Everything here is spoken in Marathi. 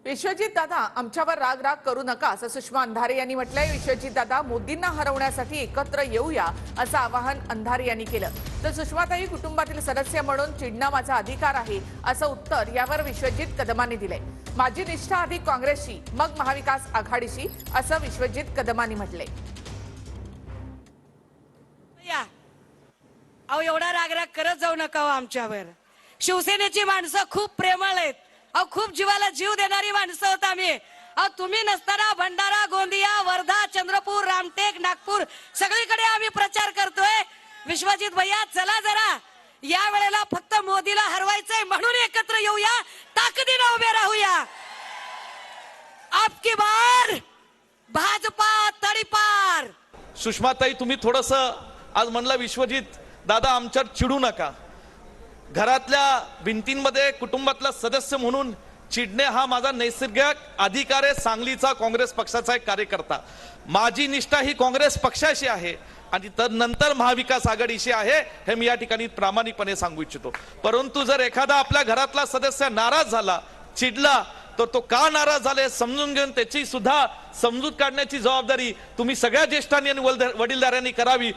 विश्वजित दादा आमच्यावर राग राग करू नका असं सुषमा अंधारे यांनी म्हटलंय। विश्वजित दादा मोदींना हरवण्यासाठी एकत्र येऊया असं आवाहन अंधारे यांनी केलं। तर सुषमाताई कुटुंबातील सदस्य म्हणून चिडणं माझा अधिकार आहे असं उत्तर यावर विश्वजित कदमांनी दिलंय। माझी निष्ठा आधी काँग्रेसशी मग महाविकास आघाडीशी असं विश्वजित कदमांनी म्हटलंय। अहो एवढा रागराग करत जाऊ नका हो आमच्यावर। शिवसेनेची माणसं खूप प्रेमळ आहेत। अहो खूप जीवाला जीव देणारी माणसं होत आम्ही। अहो तुम्ही नसताना भंडारा, गोंदिया, वर्धा, चंद्रपूर, रामटेक, नागपूर सगळीकडे आम्ही प्रचार करतोय। विश्वजित भैया चला जरा या वेळेला फक्त मोदीला हरवायचंय म्हणून एकत्र येऊया, ताकदीने उभे राहूया। आपकी बार भाजपा तडीपार। सुषमाताई तुम्ही थोडंसं आज म्हणला विश्वजित दादा आमच्यावर चिडू नका। घरातल्या भिंतींमध्ये कुटुंबातला सदस्य म्हणून चिडणे हा माझा नैसर्गिक अधिकार आहे। सांगलीचा काँग्रेस पक्षाचा एक कार्यकर्ता। माझी निष्ठा ही काँग्रेस पक्षाशी आहे आणि नंतर महाविकास आघाडीशी आहे हे मी या ठिकाणी प्रामाणिकपणे सांगू इच्छितो। परंतु जर एखादा आपल्या घरातला सदस्य नाराज झाला, चिडला, तर तो का नाराज झाले समजून घेऊन त्याची सुद्धा समजूत काढण्याची जबाबदारी तुम्ही सगळ्या ज्येष्ठांनी आणि वडीलधाऱ्यांनी करावी।